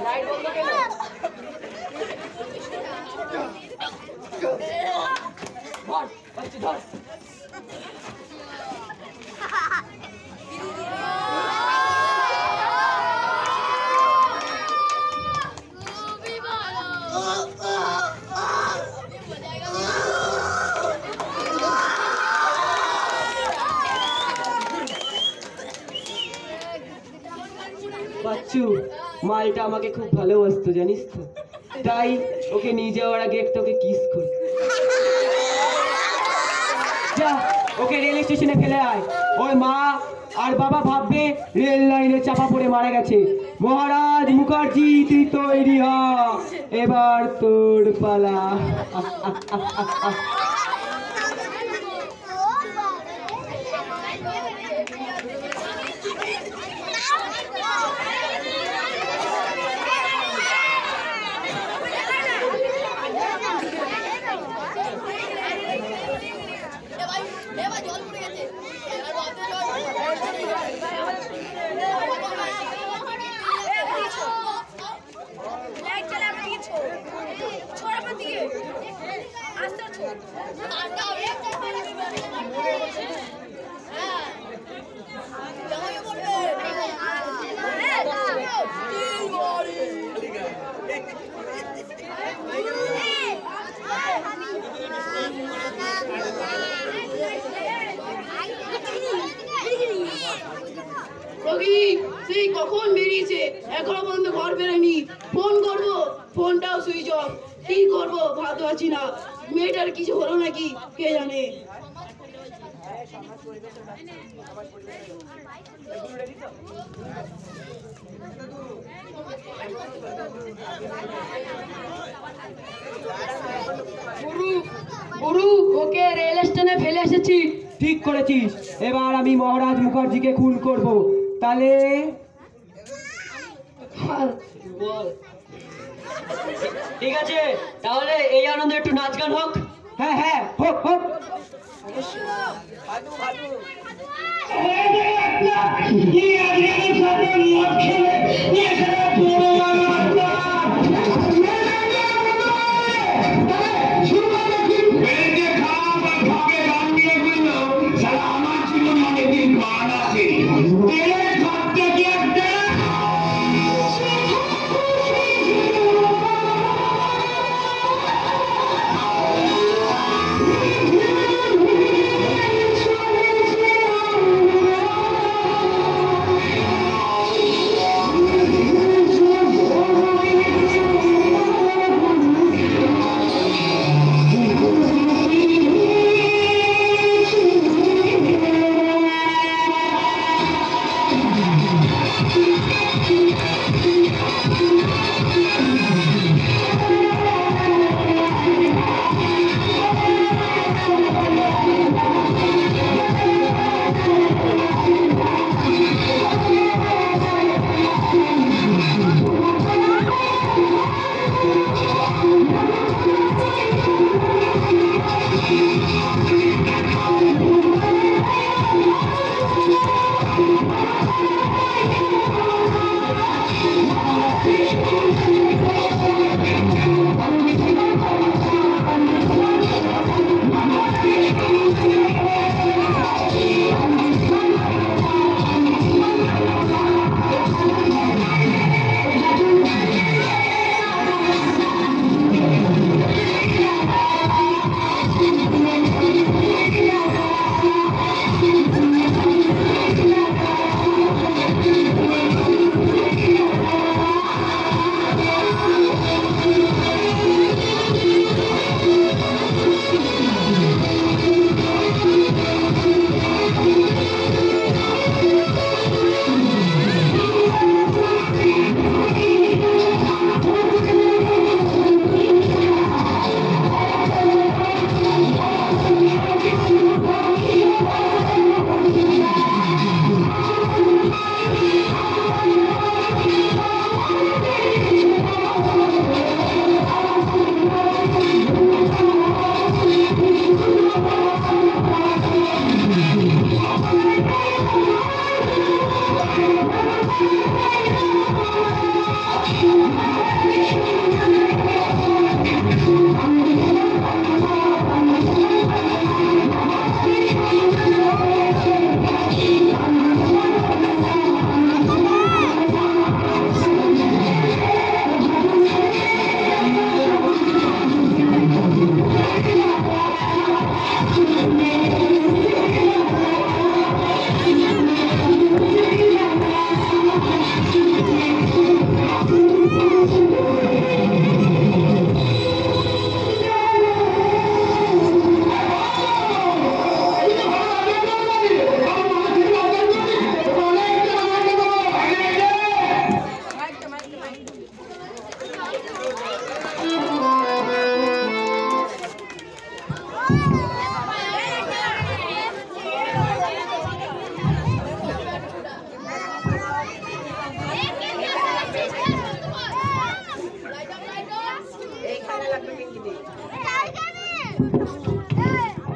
লাইট বন্ধ কেন? ধর, বাচ্চু ধর। বাচ্চু, মালটা আমাকে খুব ভালোবাসতো জানিস তো, তাই ওকে নিয়ে যাওয়ার আগে একটা ওকে কিস করি। যা, ওকে রেল স্টেশনে ফেলে আয়। ওই মা আর বাবা ভাববে রেল লাইনে চাপা পড়ে মারা গেছে। মহারাজ মুখার্জি, তুই তৈরি হ, এবার তোর পালা। এবার জল পড়ে গেছে। প্রকৃতি সেই কখন বেরিয়েছে, এখনো পর্যন্ত ঘর বেরোয়নি। ফোন করবো, ফোনটাও সুইচ অফ। কি করবো ভাবতে পারছি না। মেয়েটার কিছু হলো নাকি কে জানে। গুরু, ওকে রেল স্টেশনে ফেলে এসেছি। ঠিক করেছিস, এবার আমি মহারাজ মুখার্জিকে খুন করব। তাহলে ঠিক আছে, তাহলে এই আনন্দে একটু নাচ গান হোক। হ্যাঁ হ্যাঁ, হোক হোক।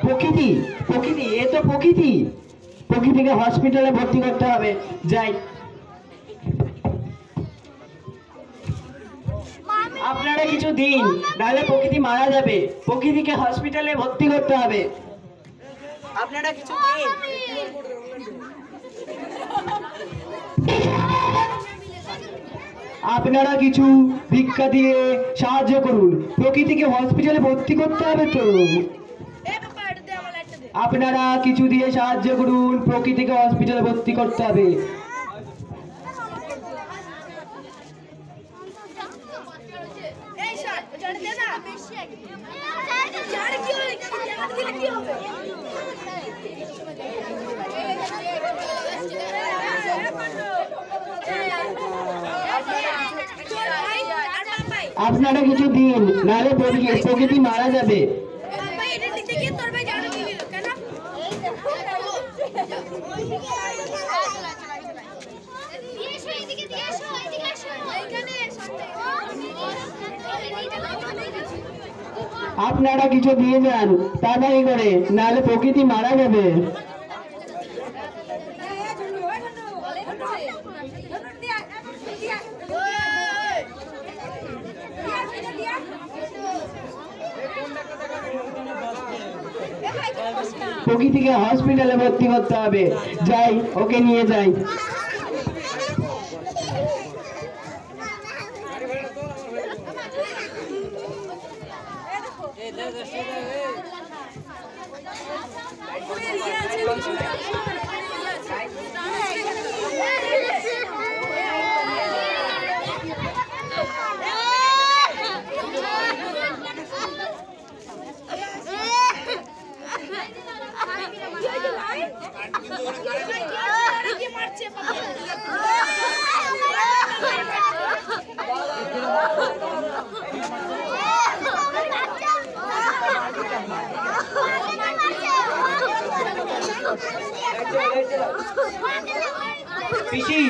প্রকৃতি, প্রকৃতি, এ তো প্রকৃতি। প্রকৃতিকে হসপিটালে ভর্তি করতে হবে। যাই, আপনারা কিছু দিন, নাহলে প্রকৃতি মারা যাবে। প্রকৃতিকে হসপিটালে ভর্তি করতে হবে। আপনারা কিছু দিন। আপনারা কিছু ভিক্ষা দিয়ে সাহায্য করুন, প্রকৃতিকে হসপিটালে ভর্তি করতে হবে তো। আপনারা কিছু দিয়ে সাহায্য করুন, প্রকৃতিকে হসপিটালে ভর্তি করতে হবে। আপনারা কিছু দিন, নাহলে প্রকৃতি মারা যাবে। আপনারা কিছু দিয়ে যান তাড়াতাড়ি করে, নাহলে প্রকৃতি মারা যাবে। প্রকৃতিকে হসপিটালে ভর্তি করতে হবে। যাই, ওকে নিয়ে যাই। পিসি,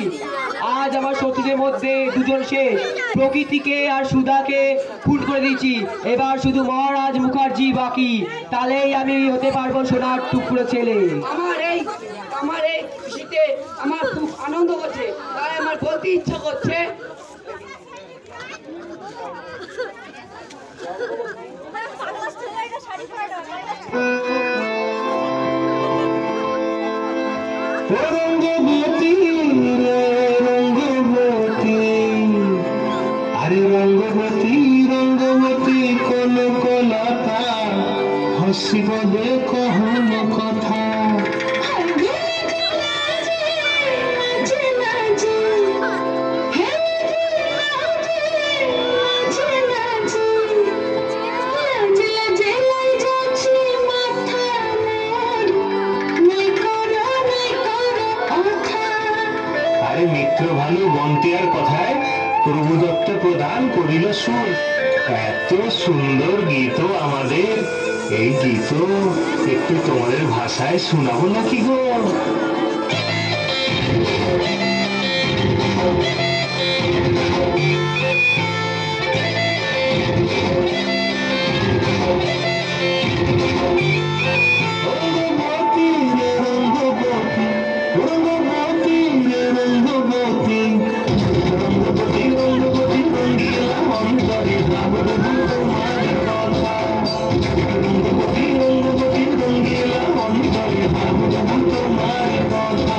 আজ আমার শত্রুদের মধ্যে দুজন শেষ। প্রকৃতিকে আর সুধাকে খুন করে দিয়েছি, এবার শুধু মহারাজ মুখার্জি বাকি। তাহলেই আমি হতে পারবো সোনার টুকরো ছেলে। আমার এই খুশিতে আমার খুব আনন্দ হচ্ছে, তাই আমার বলতে ইচ্ছা করছে। রঙ্গবতী রে রঙ্গবতী, আরে রঙ্গবতী রঙ্গবতী কোন কলতা, হসিব দেখুন কথা। আরে মিত্র ভানু বন্তিয়ার কথায় প্রভুদত্ত প্রদান করিল সুর। এত সুন্দর গীত আমাদের, এই গীত একটু তোমাদের ভাষায় শোনাবো নাকি গো? রঙ্গবতী রে রঙ্গবতী, রঙ্গবতী রে রঙ্গবতী, রঙ্গবতী রঙ্গবতী রঙ্গিলা অন্তরে ভাবব তোমার কথা। রঙ্গবতী রঙ্গবতী রঙ্গিলা অন্তরে ভাবব তোমার কথা।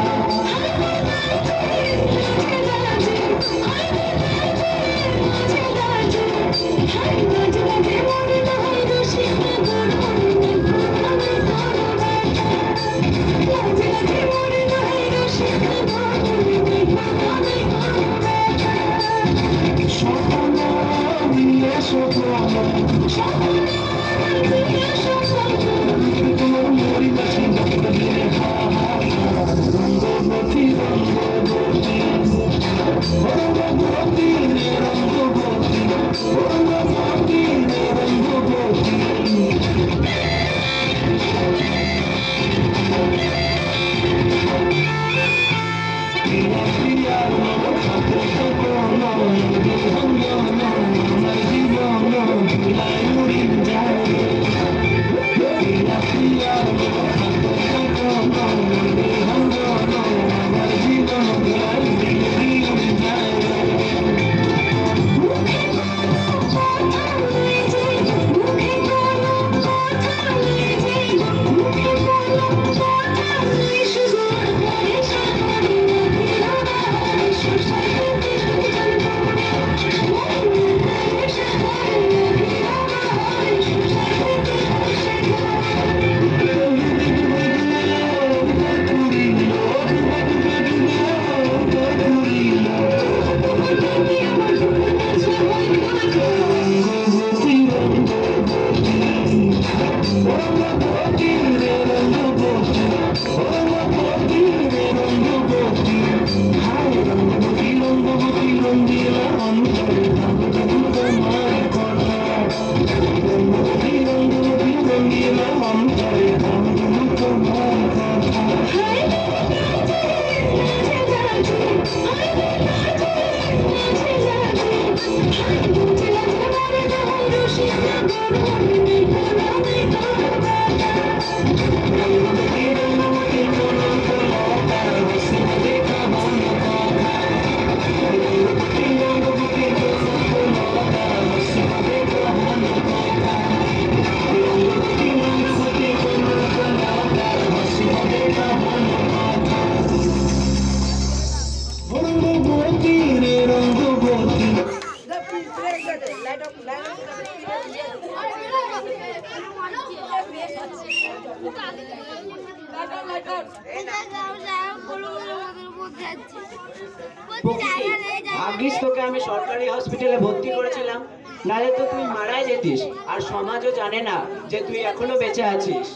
ভাগ্যিস তোকে আমি সরকারি হসপিটালে ভর্তি করেছিলাম, নাহলে তো তুই মারাই যেতিস। আর সমাজও জানে না যে তুই এখনো বেঁচে আছিস।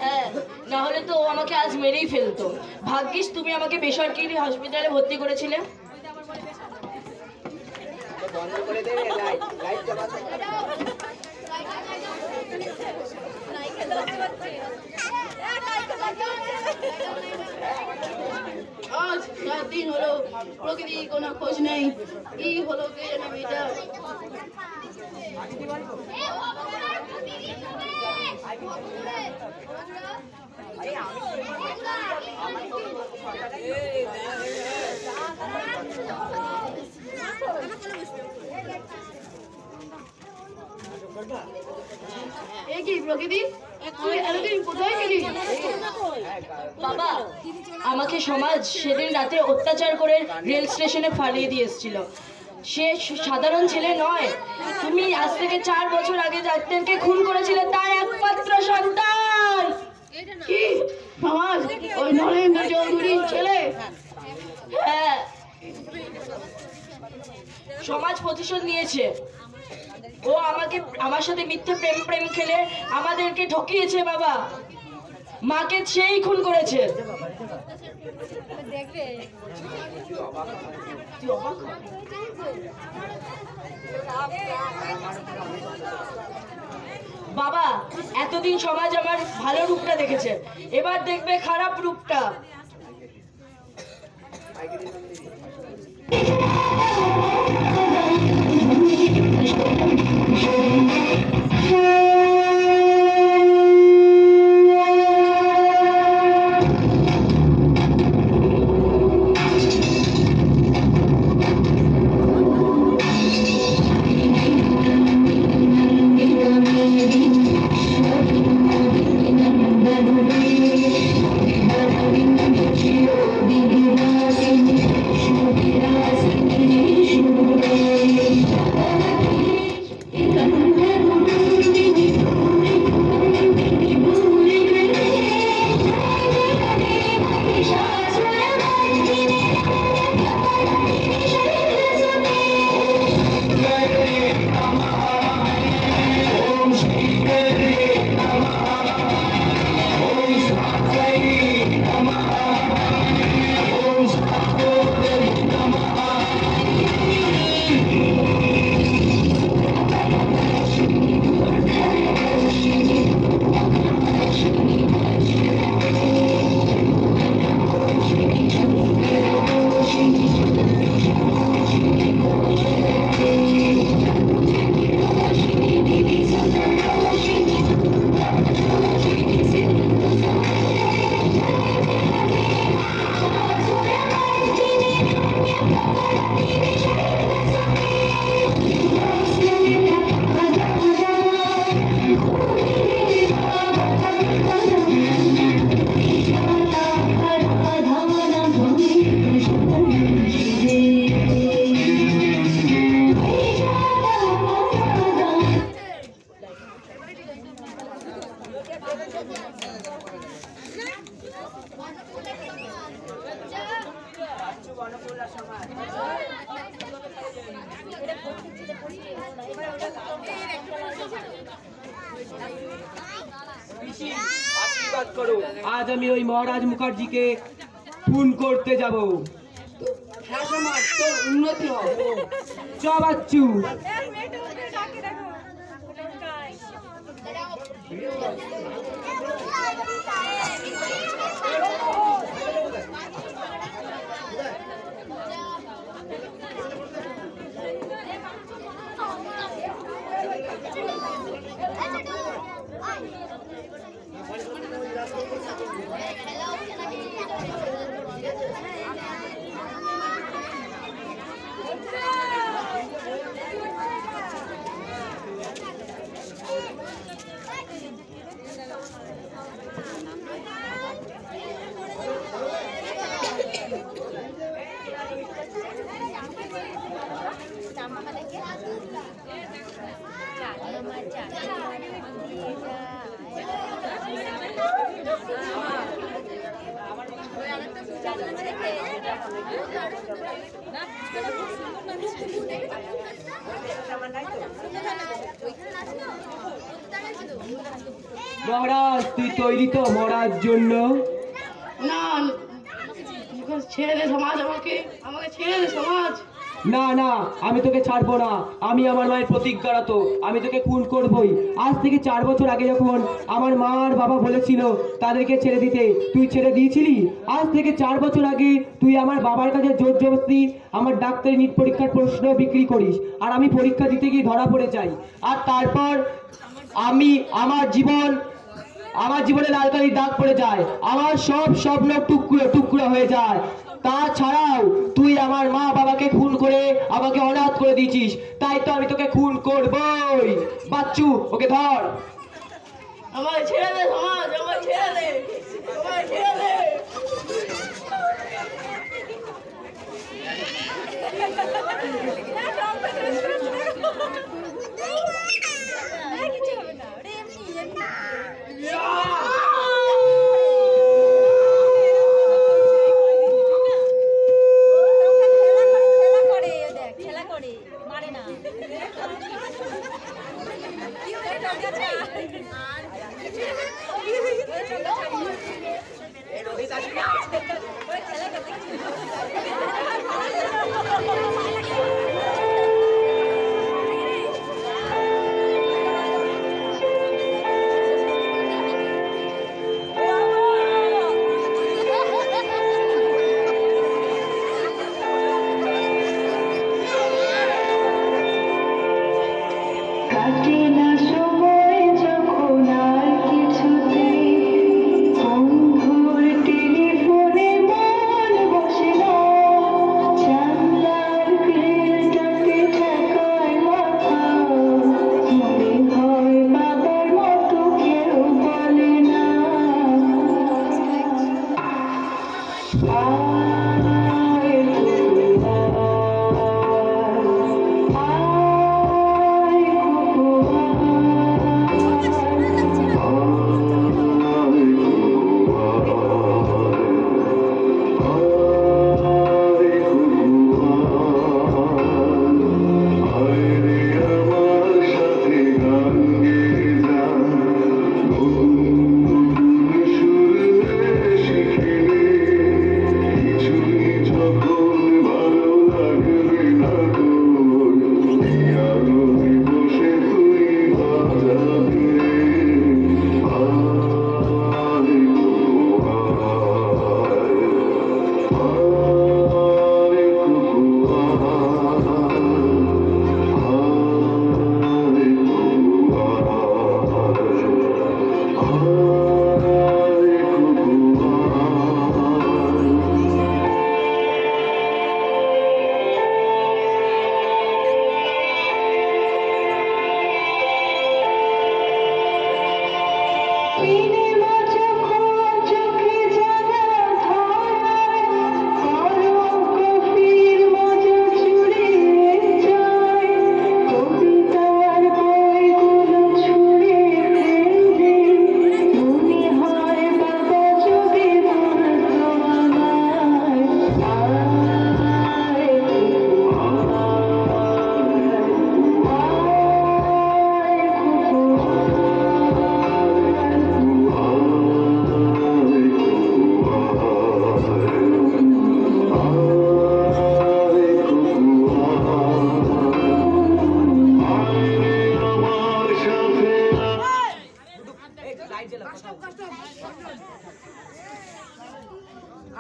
হ্যাঁ, না হলে তো ও আমাকে আজ মেরেই ফেলতো। ভাগ্যিস তুমি আমাকে বেসরকারি হসপিটালে ভর্তি করেছিলে। বন্ধ করে দে লাইট, লাইট জ্বালাতে আজ 7 দিন হলো প্রকৃতির কোনো খোঁজ নেই। কি হলো কে জানে মেয়েটা। এ কি প্রকৃতি, তুই এতদিন কোথায় গেলি? বাবা, আমাকে সমাজ সেদিন রাতে অত্যাচার করে রেল স্টেশনে ফালিয়ে দিয়ে এসেছিল। সে সাধারণ ছেলে নয়। তুমি আজ থেকে 4 বছর আগে যাদেরকে খুন করেছিলে তার একমাত্র সন্তান। কি সমাজ ওই নরেন্দ্র চৌধুরীর ছেলে? হ্যাঁ, সমাজ প্রতিশোধ নিয়েছে। ও আমার সাথে মিথ্যে প্রেম খেলে আমাদেরকে ঠকিয়েছে বাবা। মাকে সেই খুন করেছে। বাবা, এতদিন সমাজ আমার ভালো রূপটা দেখেছে, এবার দেখবে খারাপ রূপটা। আশীর্বাদ করো, আজ আমি ওই মহারাজ মুখার্জিকে খুন করতে যাব। হ্যাঁ সমাজ, তোর উন্নতি হবে। চ বাচ্চু। মহারাজ তুই তৈরি তো মরার জন্য? না, ছেড়ে দে সমাজ, আমাকে ছেড়ে দে সমাজ। না না, আমি তোকে ছাড়বো না। আমি আমার মায়ের প্রতিজ্ঞারত, আমি তোকে খুন করবই। আজ থেকে 4 বছর আগে যখন আমার মা আর বাবা বলেছিল তাদেরকে ছেড়ে দিতে, তুই ছেড়ে দিয়েছিলি? আজ থেকে 4 বছর আগে তুই আমার বাবার কাছে জোর জবরদস্তি আমার ডাক্তারি নিট পরীক্ষার প্রশ্ন বিক্রি করিস, আর আমি পরীক্ষা দিতে গিয়ে ধরা পড়ে যাই। আর তারপর আমার জীবনে লাল কালির দাগ পড়ে যায়, আমার সব স্বপ্ন টুকরো টুকরো হয়ে যায়। তাছাড়াও তুই আমার মা বাবাকে খুন করে আমাকে অনাথ করে দিয়েছিস, তাই তো আমি তোকে খুন করবই। বাচ্চু, ওকে ধর। আমায় ছেড়ে দে সমাজ, আমায় ছেড়ে দে, আমায় ছেড়ে দে। কাটে না সময় যখন আর কিছুতেই বন্ধুর টেলিফোনে মন বসে না, জানলার গ্রিলটাকে ঠেকায় মাথা, মনে হয় বাবার মতো কেউ বলে না।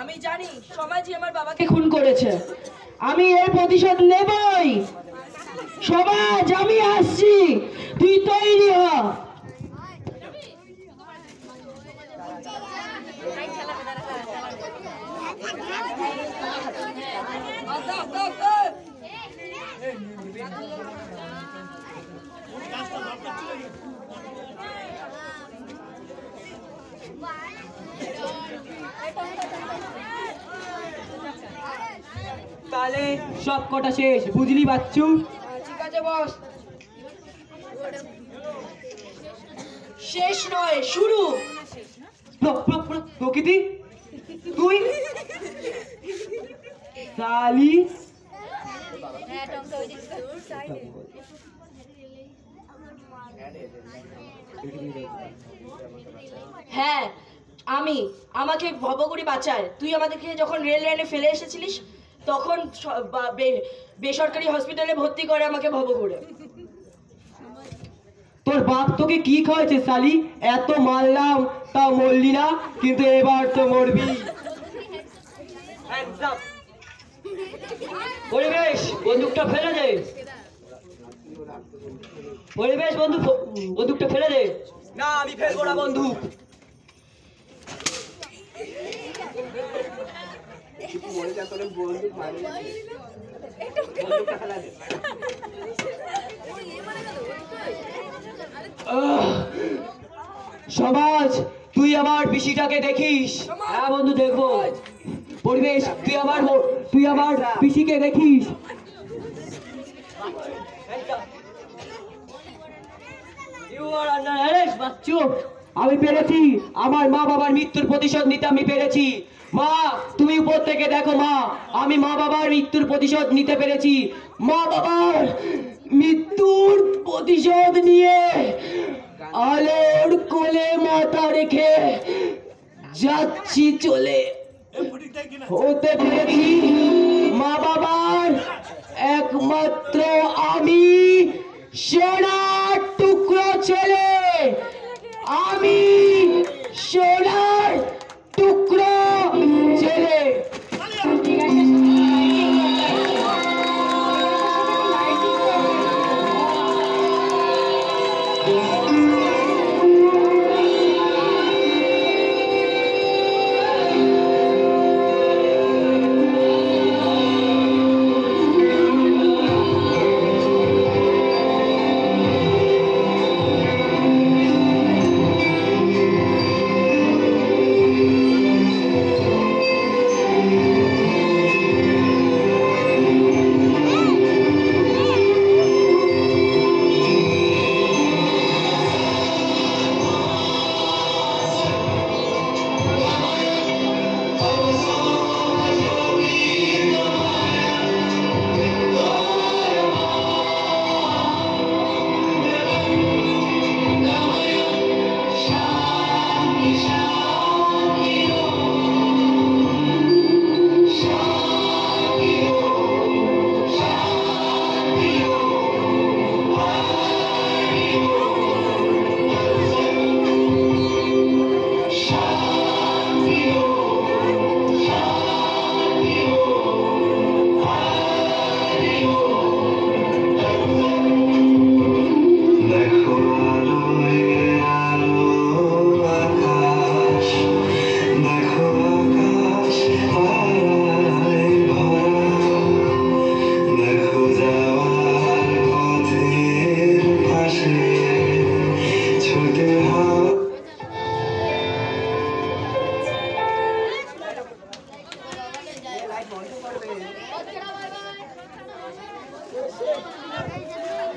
আমি জানি সমাজই আমার বাবাকে খুন করেছে, আমি এর প্রতিশোধ নেবই। সমাজ, আমি আসছি, তুই তৈরি হ। তাহলে সব কটা শেষ, বুঝলি বাচ্চু? ঠিক আছে বস। শেষ নয়, শুরু। প্রকৃতি তুই সালি হ্যাঁ আমি, আমাকে ভবঘুরি বাঁচায়। তুই আমাদেরকে যখন রেল লাইনে ফেলে এসেছিলিস তখন বেসরকারি হসপিটালে ভর্তি করে আমাকে ভবঘুরে। তোর বাপ তোকে কি খাওয়াছে সালি? এত মারলাম তাও মরলি না, কিন্তু এবার তো মরবি। পরিবেশ বন্দুকটা ফেলে দে, পরিবেশ বন্দুকটা ফেলে দে। না আমি ফেলবো না বন্দুক। সমাজ তুই আমার পিসিটাকে দেখিস? হ্যাঁ বন্ধু দেখবো। পরিবেশ তুই আমার পিসিকে দেখিস? আমি পেরেছি, আমার মা বাবার মৃত্যুর প্রতিশোধ নিতে আমি পেরেছি। মা তুমি উপর থেকে দেখো মা, আমি মা বাবার মৃত্যুর প্রতিশোধ নিতে পেরেছি। মা বাবার মৃত্যুর প্রতিশোধ নিয়ে আলোর কোলে মাথা রেখে যাচ্ছি চলে। হতে পেরেছি মা বাবার একমাত্র আমি, সোনার টুকরো ছেলে। আমি সোনার টুকরো ছেলে।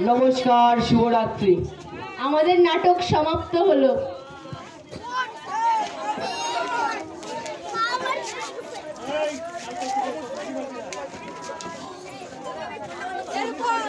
নমস্কার, শুভরাত্রি। আমাদের নাটক সমাপ্ত হলো। এরপর